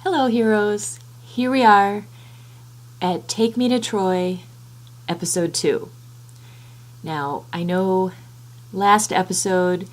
Hello, heroes. Here we are at Take Me to Troy, Episode 2. Now, I know last episode,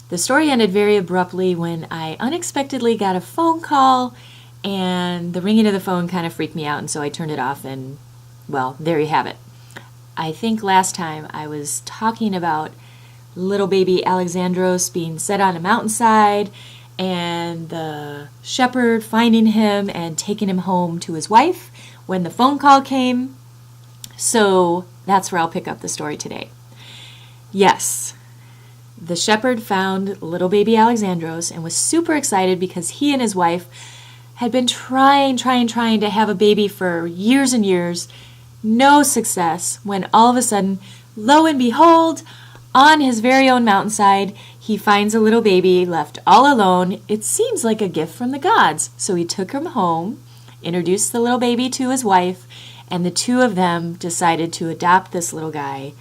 the story ended very abruptly when I unexpectedly got a phone call, and the ringing of the phone kind of freaked me out, and so I turned it off, and, well, there you have it. I think last time I was talking about little baby Alexandros being set on a mountainside, and the shepherd finding him and taking him home to his wife when the phone call came. So that's where I'll pick up the story today. Yes, the shepherd found little baby Alexandros and was super excited because he and his wife had been trying to have a baby for years and years. No success, when all of a sudden, lo and behold, on his very own mountainside, he finds a little baby left all alone. It seems like a gift from the gods. So he took him home, introduced the little baby to his wife, and the two of them decided to adopt this little guy.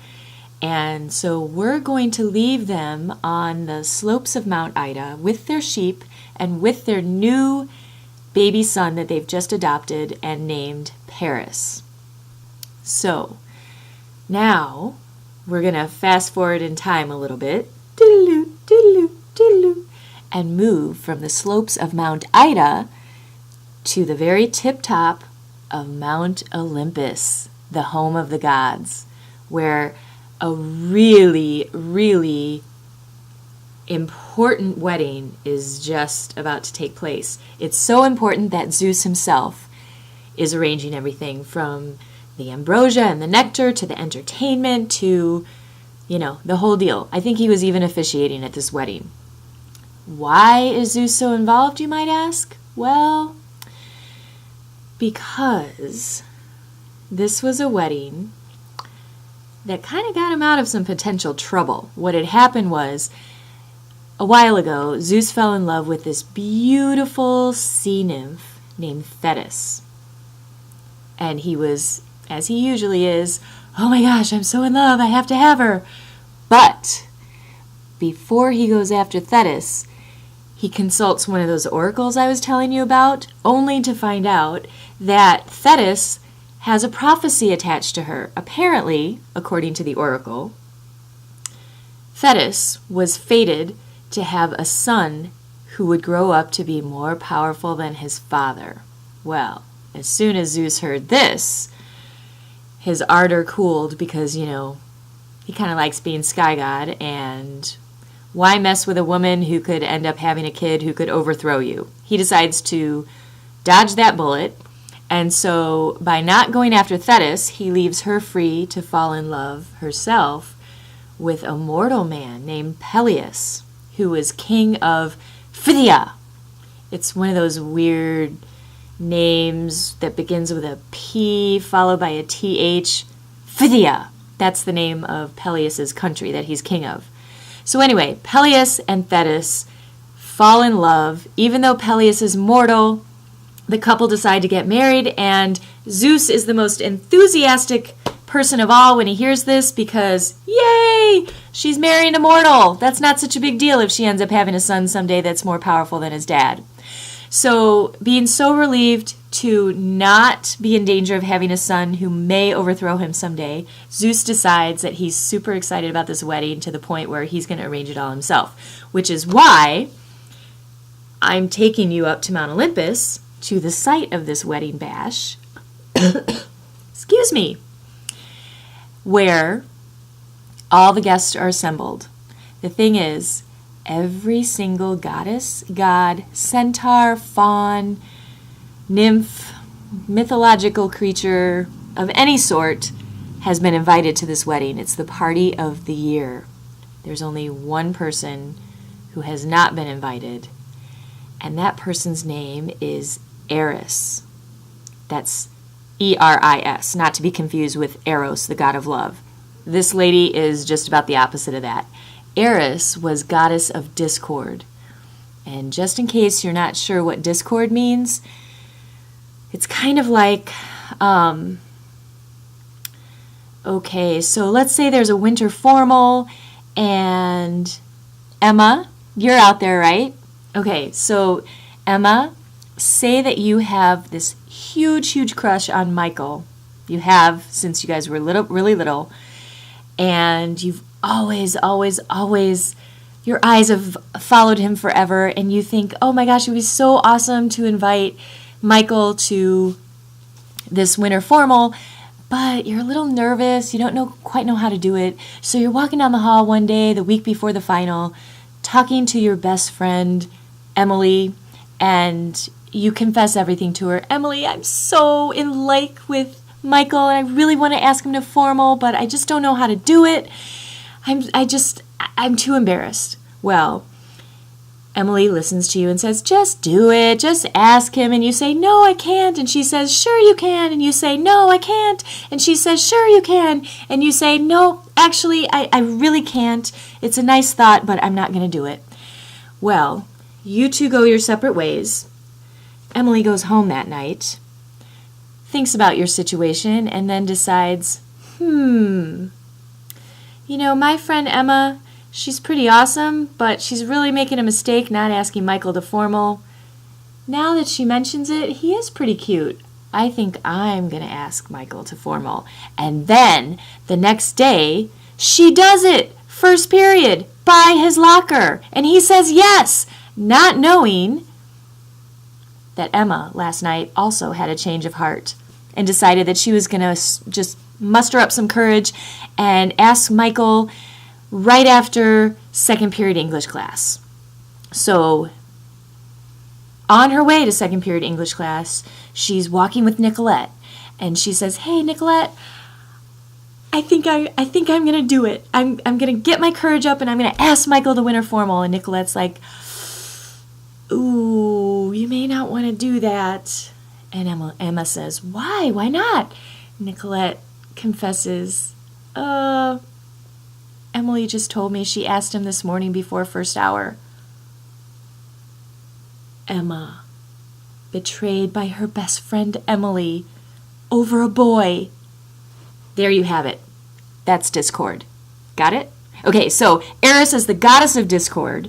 And so we're going to leave them on the slopes of Mount Ida with their sheep and with their new baby son that they've just adopted and named Paris. So now we're going to fast forward in time a little bit and move from the slopes of Mount Ida to the very tip top of Mount Olympos, the home of the gods, where a really, really important wedding is just about to take place. It's so important that Zeus himself is arranging everything, from the ambrosia and the nectar to the entertainment to, the whole deal. I think he was even officiating at this wedding. Why is Zeus so involved, you might ask? Well, because this was a wedding that kind of got him out of some potential trouble. What had happened was, a while ago, Zeus fell in love with this beautiful sea nymph named Thetis. And he was, as he usually is, oh my gosh, I'm so in love, I have to have her. But before he goes after Thetis, he consults one of those oracles I was telling you about, only to find out that Thetis has a prophecy attached to her. Apparently, according to the oracle, Thetis was fated to have a son who would grow up to be more powerful than his father. Well, as soon as Zeus heard this, his ardor cooled because, he kind of likes being sky god, and why mess with a woman who could end up having a kid who could overthrow you? He decides to dodge that bullet, and so by not going after Thetis, he leaves her free to fall in love herself with a mortal man named Peleus, who was king of Phthia. It's one of those weird names that begins with a P followed by a TH. Phthia. That's the name of Peleus's country that he's king of. So anyway, Peleus and Thetis fall in love. Even though Peleus is mortal, the couple decide to get married, and Zeus is the most enthusiastic person of all when he hears this because, yay, she's marrying a mortal. That's not such a big deal if she ends up having a son someday that's more powerful than his dad. So being so relieved to not be in danger of having a son who may overthrow him someday, Zeus decides that he's super excited about this wedding to the point where he's going to arrange it all himself, which is why I'm taking you up to Mount Olympos to the site of this wedding bash, excuse me, where all the guests are assembled. The thing is, every single goddess, god, centaur, faun, nymph, mythological creature of any sort has been invited to this wedding. It's the party of the year. There's only one person who has not been invited, and that person's name is Eris. That's Eris, not to be confused with Eros, the god of love. This lady is just about the opposite of that. Eris was goddess of discord. And just in case you're not sure what discord means, it's kind of like, okay, so let's say there's a winter formal, and Emma, you're out there, right? Okay, so Emma say that you have this huge, huge crush on Michael. You have since you guys were really little. And you've always, your eyes have followed him forever. And you think, oh my gosh, it would be so awesome to invite Michael to this winter formal. But you're a little nervous. You don't quite know how to do it. So you're walking down the hall one day, the week before the final, talking to your best friend, Emily, and you confess everything to her. Emily, I'm so in like with Michael, and I really want to ask him to formal, but I just don't know how to do it. I'm too embarrassed. Well, Emily listens to you and says, just do it, just ask him. And you say, no, I can't. And she says, sure you can. And you say, no, I can't. And she says, sure you can. And you say, no, actually, I really can't. It's a nice thought, but I'm not going to do it. Well, you two go your separate ways. Emily goes home that night, thinks about your situation, and then decides, my friend Emma, she's pretty awesome, but she's really making a mistake not asking Michael to formal. Now that she mentions it, he is pretty cute. I think I'm going to ask Michael to formal. And then, the next day, she does it, first period, by his locker. And he says yes, not knowing that Emma last night also had a change of heart and decided that she was going to just muster up some courage and ask Michael right after second period English class. So on her way to second period English class, she's walking with Nicolette, and she says, hey, Nicolette, I think I'm going to do it. I'm going to get my courage up, and I'm going to ask Michael to winter formal. And Nicolette's like, ooh, you may not want to do that. And Emma says, why? Why not? Nicolette confesses, Emily just told me she asked him this morning before first hour. Emma, betrayed by her best friend Emily over a boy. There you have it. That's discord. Got it? Okay, so Eris is the goddess of discord.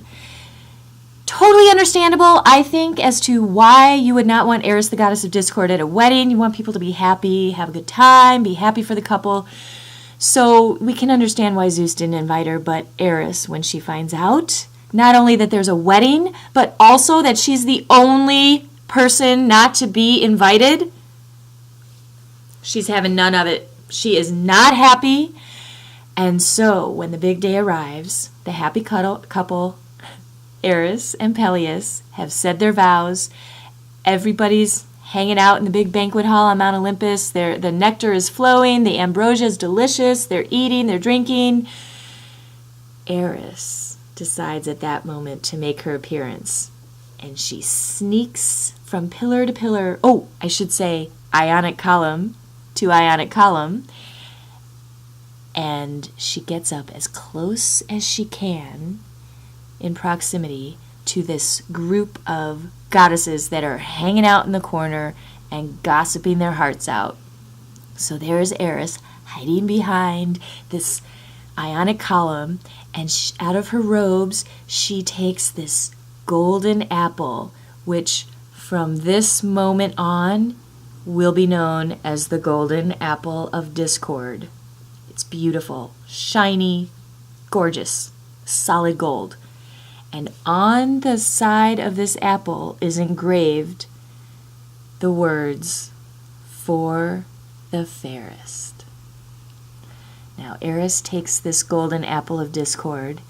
Totally understandable, I think, as to why you would not want Eris, the goddess of discord, at a wedding. You want people to be happy, have a good time, be happy for the couple. So we can understand why Zeus didn't invite her, but Eris, when she finds out, not only that there's a wedding, but also that she's the only person not to be invited, she's having none of it. She is not happy. And so when the big day arrives, the happy couple, Eris and Peleus, have said their vows. Everybody's hanging out in the big banquet hall on Mount Olympus. The nectar is flowing. The ambrosia is delicious. They're eating. They're drinking. Eris decides at that moment to make her appearance. And she sneaks from pillar to pillar. Oh, I should say ionic column to ionic column. And she gets up as close as she can in proximity to this group of goddesses that are hanging out in the corner and gossiping their hearts out. So there's Eris hiding behind this ionic column, and out of her robes she takes this golden apple, which from this moment on will be known as the golden apple of discord. It's beautiful, shiny, gorgeous, solid gold. And on the side of this apple is engraved the words, for the fairest. Now Eris takes this golden apple of discord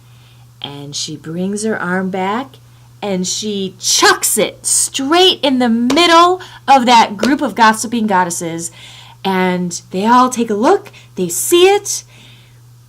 and she brings her arm back and she chucks it straight in the middle of that group of gossiping goddesses. And they all take a look, they see it,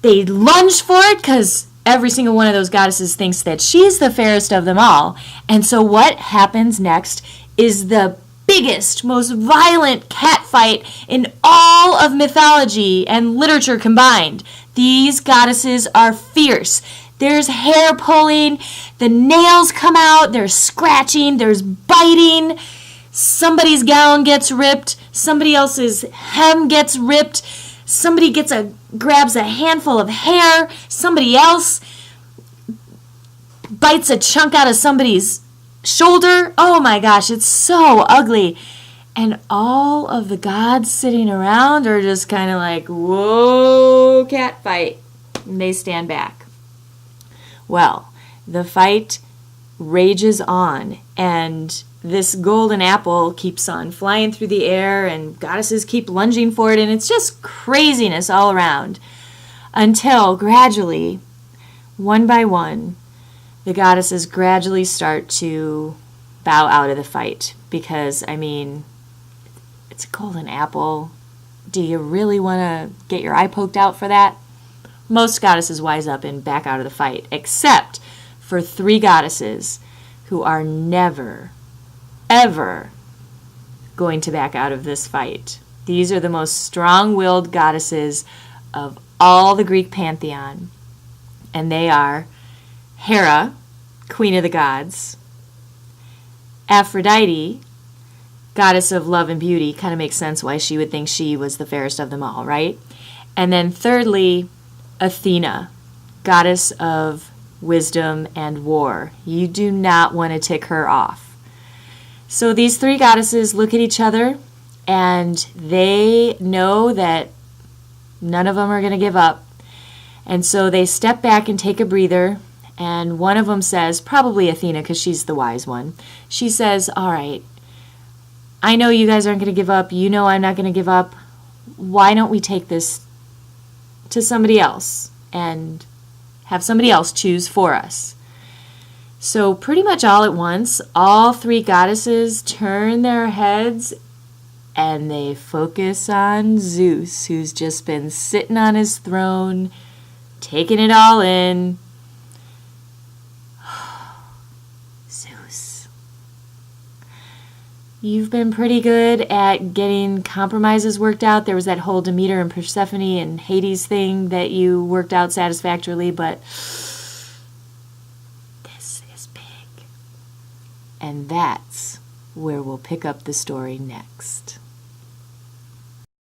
they lunge for it because every single one of those goddesses thinks that she's the fairest of them all. And so what happens next is the biggest, most violent catfight in all of mythology and literature combined. These goddesses are fierce. There's hair pulling, the nails come out, there's scratching, there's biting. Somebody's gown gets ripped, somebody else's hem gets ripped. Somebody grabs a handful of hair. Somebody else bites a chunk out of somebody's shoulder. Oh my gosh, it's so ugly. And all of the gods sitting around are just kind of like, whoa, cat fight. And they stand back. Well, the fight rages on, and this golden apple keeps on flying through the air, and goddesses keep lunging for it, and it's just craziness all around. Until gradually, one by one, the goddesses gradually start to bow out of the fight. Because, I mean, it's a golden apple. Do you really want to get your eye poked out for that? Most goddesses wise up and back out of the fight, except for 3 goddesses who are never, ever going to back out of this fight. These are the most strong-willed goddesses of all the Greek pantheon, and they are Hera, queen of the gods, Aphrodite, goddess of love and beauty. Kind of makes sense why she would think she was the fairest of them all, right? And then thirdly, Athena, goddess of wisdom and war. You do not want to tick her off. So these 3 goddesses look at each other, and they know that none of them are going to give up. And so they step back and take a breather, and one of them says, probably Athena because she's the wise one, she says, all right, I know you guys aren't going to give up. You know I'm not going to give up. Why don't we take this to somebody else and have somebody else choose for us? So pretty much all at once, all 3 goddesses turn their heads and they focus on Zeus, who's just been sitting on his throne, taking it all in. Zeus, you've been pretty good at getting compromises worked out. There was that whole Demeter and Persephone and Hades thing that you worked out satisfactorily, but this is big. And that's where we'll pick up the story next.